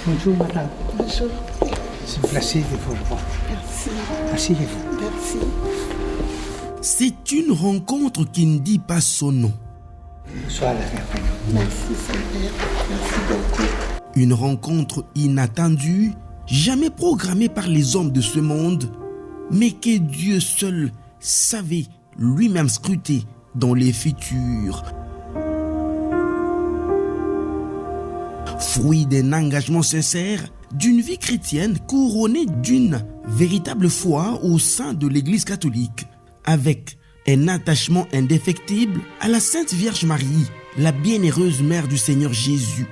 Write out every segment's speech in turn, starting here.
Bonjour madame. Bonjour. C'est un plaisir de vous revoir. Merci. Asseyez-vous. Merci. C'est une rencontre qui ne dit pas son nom. Sois la bienvenue. Merci Seigneur. Merci beaucoup. Une rencontre inattendue, jamais programmée par les hommes de ce monde, mais que Dieu seul savait lui-même scruter dans les futurs. Fruit d'un engagement sincère, d'une vie chrétienne couronnée d'une véritable foi au sein de l'Église catholique, avec un attachement indéfectible à la Sainte Vierge Marie, la bienheureuse Mère du Seigneur Jésus.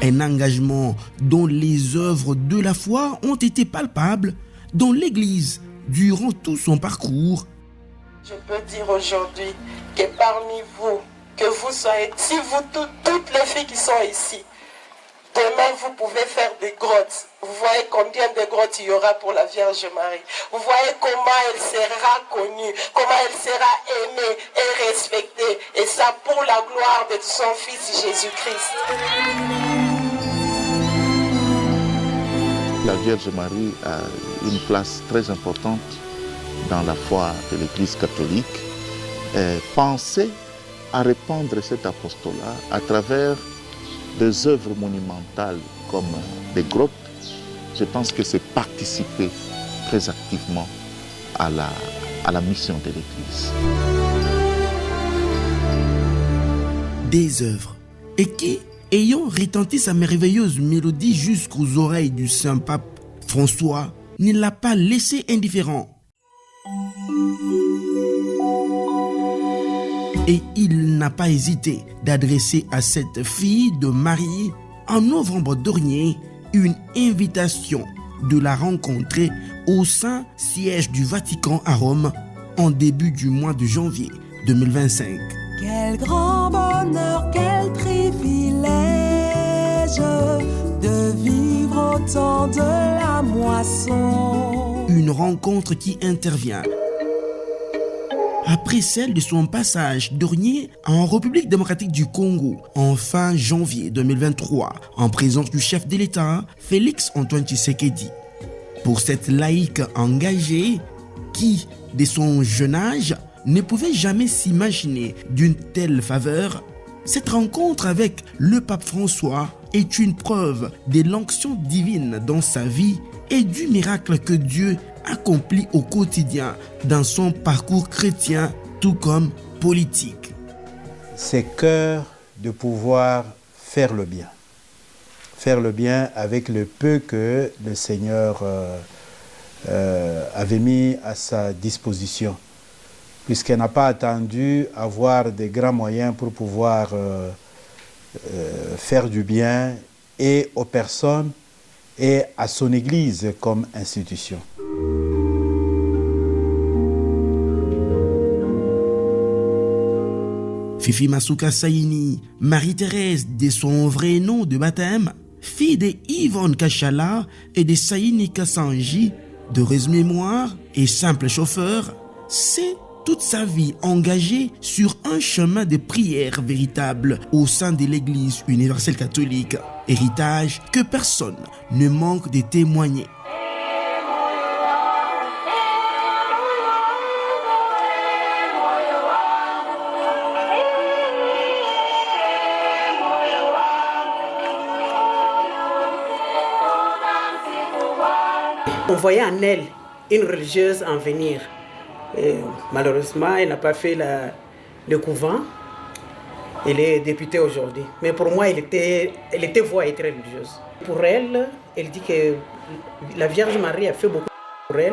Un engagement dont les œuvres de la foi ont été palpables dans l'Église durant tout son parcours. Je peux dire aujourd'hui que parmi vous, que vous soyez, si vous toutes les filles qui sont ici, demain vous pouvez faire des grottes. Vous voyez combien de grottes il y aura pour la Vierge Marie. Vous voyez comment elle sera connue, comment elle sera aimée et respectée. Et ça pour la gloire de son Fils Jésus-Christ. La Vierge Marie a une place très importante dans la foi de l'Église catholique. Penser à répandre cet apostolat à travers des œuvres monumentales comme des grottes, je pense que c'est participer très activement à la mission de l'Église. Des œuvres et qui, ayant retenti sa merveilleuse mélodie jusqu'aux oreilles du Saint-Pape François, ne l'a pas laissé indifférent. Et il n'a pas hésité d'adresser à cette fille de Marie, en novembre dernier, une invitation de la rencontrer au Saint-Siège du Vatican à Rome en début du mois de janvier 2025. Quel grand bonheur, quel privilège de vivre au temps de la moisson. Une rencontre qui intervient après celle de son passage dernier en République démocratique du Congo en fin janvier 2023 en présence du chef de l'État Félix Antoine Tshisekedi. Pour cette laïque engagée qui, dès son jeune âge, ne pouvait jamais s'imaginer d'une telle faveur, cette rencontre avec le pape François est une preuve de l'onction divine dans sa vie et du miracle que Dieu accomplit au quotidien dans son parcours chrétien tout comme politique. C'est cœur de pouvoir faire le bien. Faire le bien avec le peu que le Seigneur avait mis à sa disposition. Puisqu'elle n'a pas attendu avoir des grands moyens pour pouvoir faire du bien et aux personnes et à son Église comme institution. Fifi Masuka Saini, Marie-Thérèse de son vrai nom de baptême, fille de Yvonne Kachala et de Saini Kassanji, de mémoire et simple chauffeur, c'est toute sa vie engagée sur un chemin de prière véritable au sein de l'Église universelle catholique, héritage que personne ne manque de témoigner. On voyait en elle une religieuse en venir. Et malheureusement, elle n'a pas fait le couvent. Elle est députée aujourd'hui. Mais pour moi, elle était voix et très religieuse. Pour elle, elle dit que la Vierge Marie a fait beaucoup pour elle.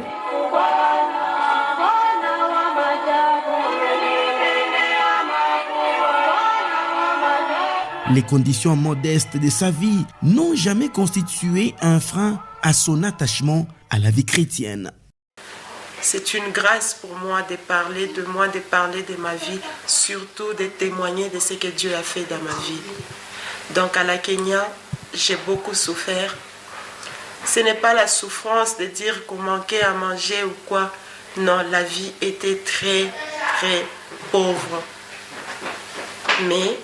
Les conditions modestes de sa vie n'ont jamais constitué un frein à son attachement à la vie chrétienne. C'est une grâce pour moi de parler de moi, de parler de ma vie, surtout de témoigner de ce que Dieu a fait dans ma vie. Donc à la Kenya, j'ai beaucoup souffert. Ce n'est pas la souffrance de dire qu'on manquait à manger ou quoi. Non, la vie était très, très pauvre. Mais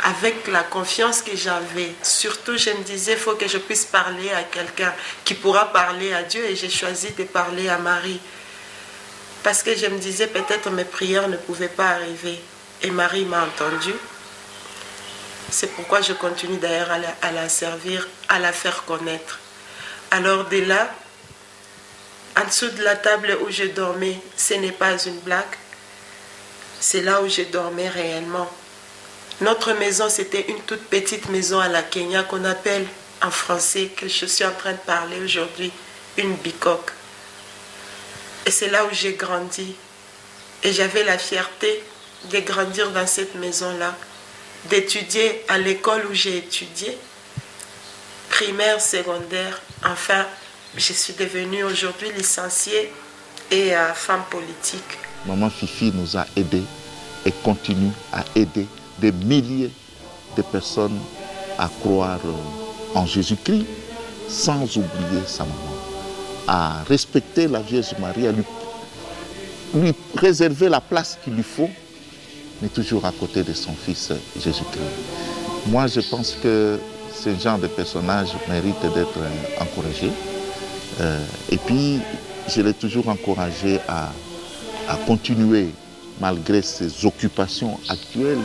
avec la confiance que j'avais, surtout je me disais, il faut que je puisse parler à quelqu'un qui pourra parler à Dieu, et j'ai choisi de parler à Marie. Parce que je me disais, peut-être mes prières ne pouvaient pas arriver. Et Marie m'a entendu. C'est pourquoi je continue d'ailleurs à la servir, à la faire connaître. Alors de là, en dessous de la table où je dormais, ce n'est pas une blague. C'est là où je dormais réellement. Notre maison, c'était une toute petite maison à la Kenya qu'on appelle en français, que je suis en train de parler aujourd'hui, une bicoque. Et c'est là où j'ai grandi. Et j'avais la fierté de grandir dans cette maison-là, d'étudier à l'école où j'ai étudié, primaire, secondaire. Enfin, je suis devenue aujourd'hui licenciée et femme politique. Maman Fifi nous a aidés et continue à aider des milliers de personnes à croire en Jésus-Christ, sans oublier sa maman, à respecter la Vierge Marie, à lui préserver la place qu'il lui faut, mais toujours à côté de son fils Jésus-Christ. Moi, je pense que ce genre de personnage mérite d'être encouragé. Et puis, je l'ai toujours encouragé à continuer, malgré ces occupations actuelles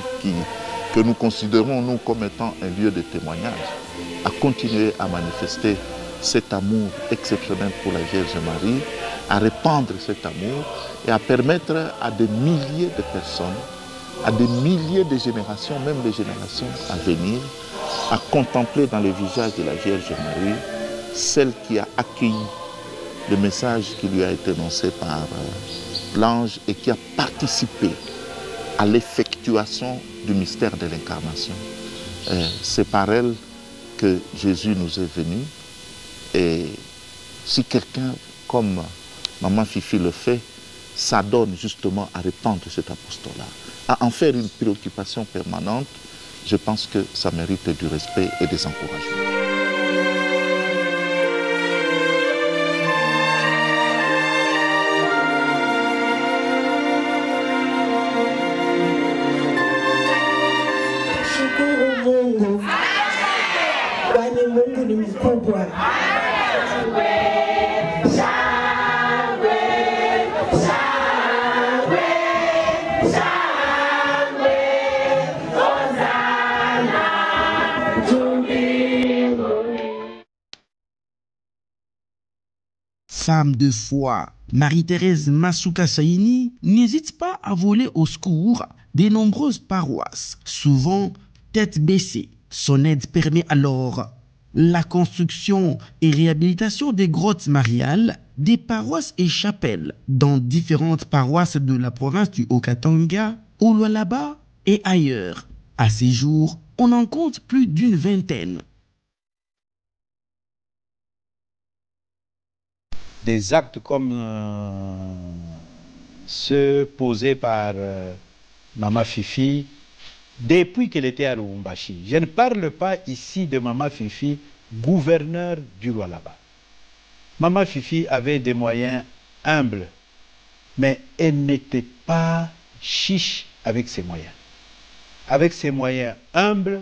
que nous considérons, nous, comme étant un lieu de témoignage, à continuer à manifester cet amour exceptionnel pour la Vierge Marie, à répandre cet amour et à permettre à des milliers de personnes, à des milliers de générations, même des générations à venir, à contempler dans le visage de la Vierge Marie celle qui a accueilli le message qui lui a été annoncé par l'ange et qui a participé à l'effectuation du mystère de l'incarnation. C'est par elle que Jésus nous est venu. Et si quelqu'un comme Maman Fifi le fait, s'adonne justement à répandre cet apostolat, à en faire une préoccupation permanente, je pense que ça mérite du respect et des encouragements. Femme de foi, Marie-Thérèse Masuka Saini n'hésite pas à voler au secours des nombreuses paroisses, souvent tête baissée. Son aide permet alors la construction et réhabilitation des grottes mariales, des paroisses et chapelles dans différentes paroisses de la province du Haut-Katanga, au Lualaba et ailleurs. À ces jours, on en compte plus d'une vingtaine. Des actes comme ceux posés par Maman Fifi depuis qu'elle était à Lubumbashi. Je ne parle pas ici de Maman Fifi, gouverneur du Lualaba. Maman Fifi avait des moyens humbles, mais elle n'était pas chiche avec ses moyens. Avec ses moyens humbles,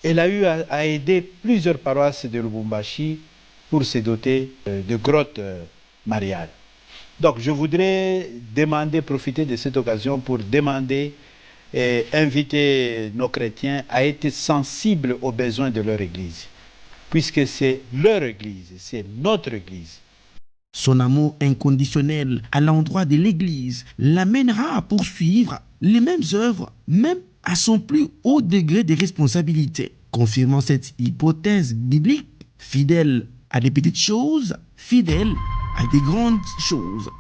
elle a eu à aider plusieurs paroisses de Lubumbashi pour se doter de grottes mariales. Donc je voudrais profiter de cette occasion pour demander et inviter nos chrétiens à être sensibles aux besoins de leur Église, puisque c'est leur Église, c'est notre Église. Son amour inconditionnel à l'endroit de l'Église l'amènera à poursuivre les mêmes œuvres, même à son plus haut degré de responsabilité. Confirmant cette hypothèse biblique, fidèle à des petites choses, fidèle à des grandes choses.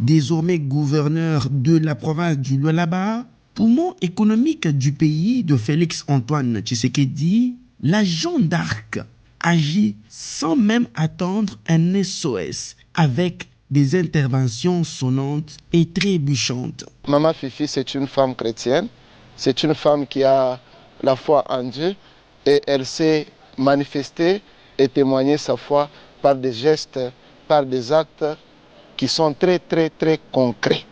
Désormais gouverneur de la province du Lualaba, poumon économique du pays de Félix-Antoine Tshisekedi, la Jeanne d'Arc agit sans même attendre un SOS, avec des interventions sonnantes et trébuchantes. Maman Fifi, c'est une femme chrétienne, c'est une femme qui a la foi en Dieu et elle s'est manifestée et témoigner sa foi par des gestes, par des actes qui sont très, très, très concrets.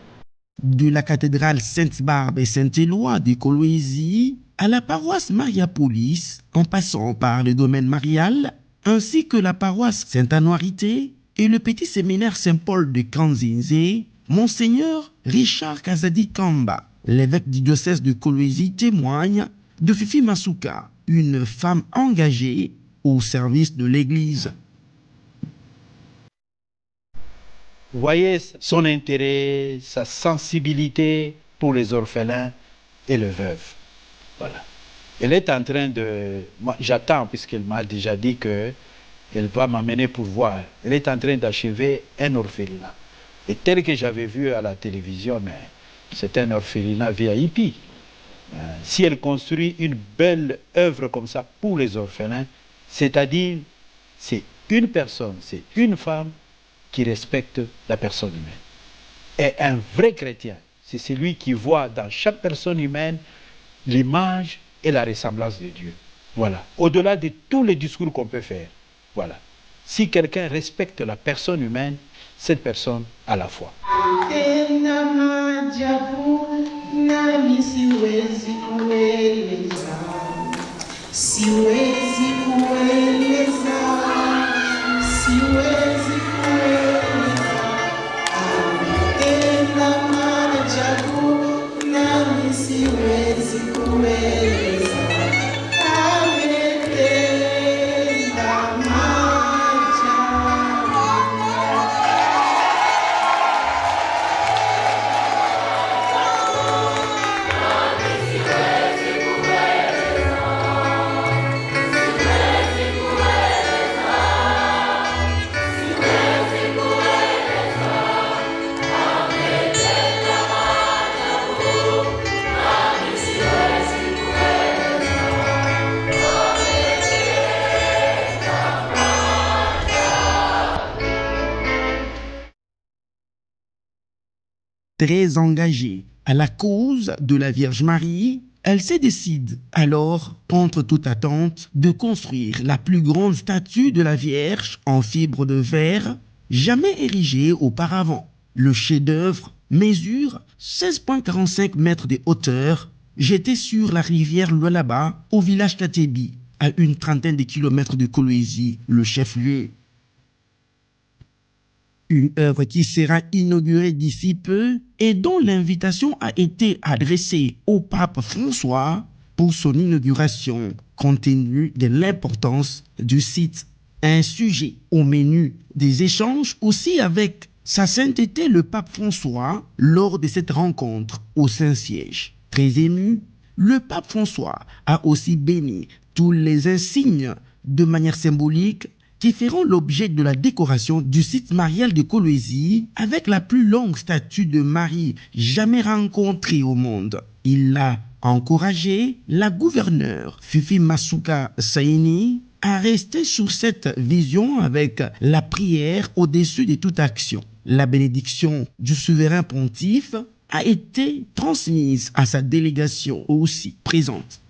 De la cathédrale Sainte-Barbe et Saint-Éloi de Kolwezi à la paroisse Mariapolis, en passant par le domaine marial, ainsi que la paroisse Sainte-Anuarité et le petit séminaire Saint-Paul de Kanzinze, Monseigneur Richard Kazadi Kamba, l'évêque du diocèse de Kolwezi, témoigne de Fifi Masuka, une femme engagée au service de l'Église. Vous voyez son intérêt, sa sensibilité pour les orphelins et les veuves. Voilà. Elle est en train de... Moi, j'attends, puisqu'elle m'a déjà dit qu'elle va m'amener pour voir. Elle est en train d'achever un orphelinat. Et tel que j'avais vu à la télévision, c'est un orphelinat VIP. Si elle construit une belle œuvre comme ça pour les orphelins, c'est-à-dire, c'est une personne, c'est une femme qui respecte la personne humaine. Et un vrai chrétien, c'est celui qui voit dans chaque personne humaine l'image et la ressemblance de Dieu. Voilà. Au-delà de tous les discours qu'on peut faire. Voilà. Si quelqu'un respecte la personne humaine, cette personne a la foi. Très engagée à la cause de la Vierge Marie, elle se décide alors, contre toute attente, de construire la plus grande statue de la Vierge en fibre de verre jamais érigée auparavant. Le chef-d'œuvre mesure 16,45 mètres de hauteur, jeté sur la rivière Lualaba au village Katebi, à une trentaine de kilomètres de Kolwezi, le chef-lieu. Une œuvre qui sera inaugurée d'ici peu et dont l'invitation a été adressée au pape François pour son inauguration, compte tenu de l'importance du site. Un sujet au menu des échanges aussi avec Sa Sainteté le pape François lors de cette rencontre au Saint-Siège. Très ému, le pape François a aussi béni tous les insignes de manière symbolique qui feront l'objet de la décoration du site marial de Kolwezi avec la plus longue statue de Marie jamais rencontrée au monde. Il a encouragé la gouverneure Fifi Masuka Saini à rester sur cette vision avec la prière au-dessus de toute action. La bénédiction du souverain pontife a été transmise à sa délégation aussi présente.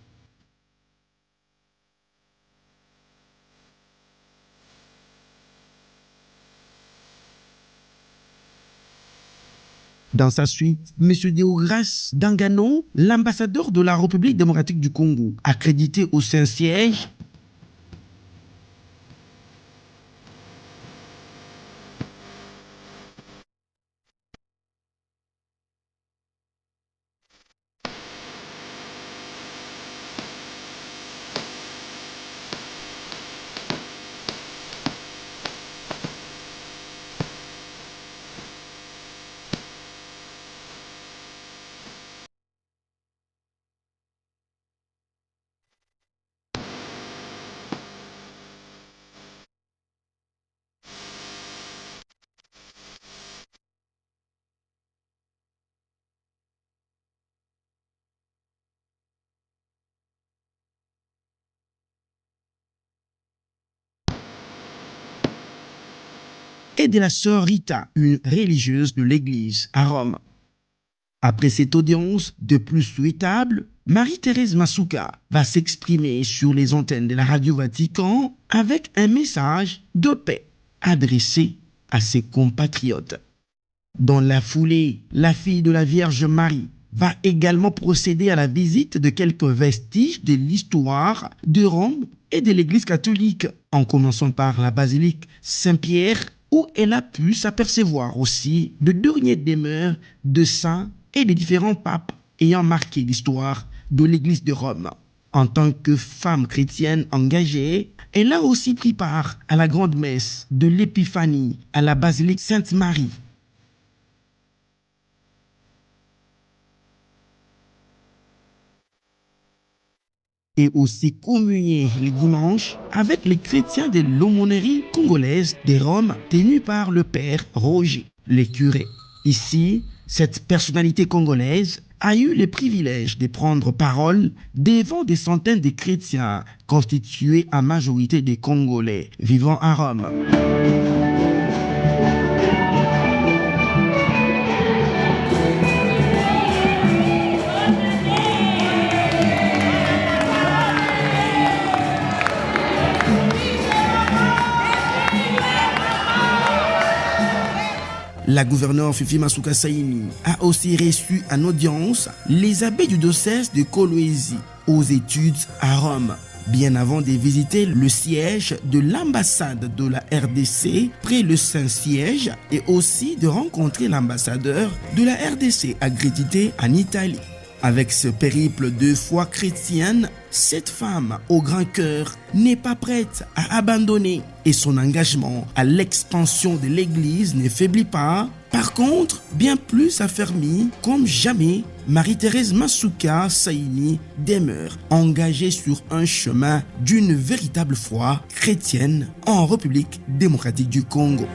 Dans sa suite, M. Deograce Dangano, l'ambassadeur de la République démocratique du Congo, accrédité au Saint-Siège, et de la sœur Rita, une religieuse de l'église à Rome. Après cette audience de plus souhaitable, Marie-Thérèse Masuka va s'exprimer sur les antennes de la Radio Vatican avec un message de paix adressé à ses compatriotes. Dans la foulée, la fille de la Vierge Marie va également procéder à la visite de quelques vestiges de l'histoire de Rome et de l'Église catholique, en commençant par la basilique Saint-Pierre, où elle a pu s'apercevoir aussi de dernières demeures de saints et de différents papes ayant marqué l'histoire de l'Église de Rome. En tant que femme chrétienne engagée, elle a aussi pris part à la grande messe de l'Épiphanie à la basilique Sainte-Marie. Et aussi communier le dimanche avec les chrétiens de l'aumônerie congolaise de Rome tenue par le père Roger, le curé. Ici, cette personnalité congolaise a eu le privilège de prendre parole devant des centaines de chrétiens constitués en majorité des Congolais vivant à Rome. La gouverneure Fifi Masuka Saini a aussi reçu en audience les abbés du diocèse de Kolwezi aux études à Rome, bien avant de visiter le siège de l'ambassade de la RDC près le Saint-Siège et aussi de rencontrer l'ambassadeur de la RDC accrédité en Italie. Avec ce périple de foi chrétienne, cette femme au grand cœur n'est pas prête à abandonner et son engagement à l'expansion de l'Église ne faiblit pas. Par contre, bien plus affermi comme jamais, Marie-Thérèse Masuka Saini demeure engagée sur un chemin d'une véritable foi chrétienne en République démocratique du Congo.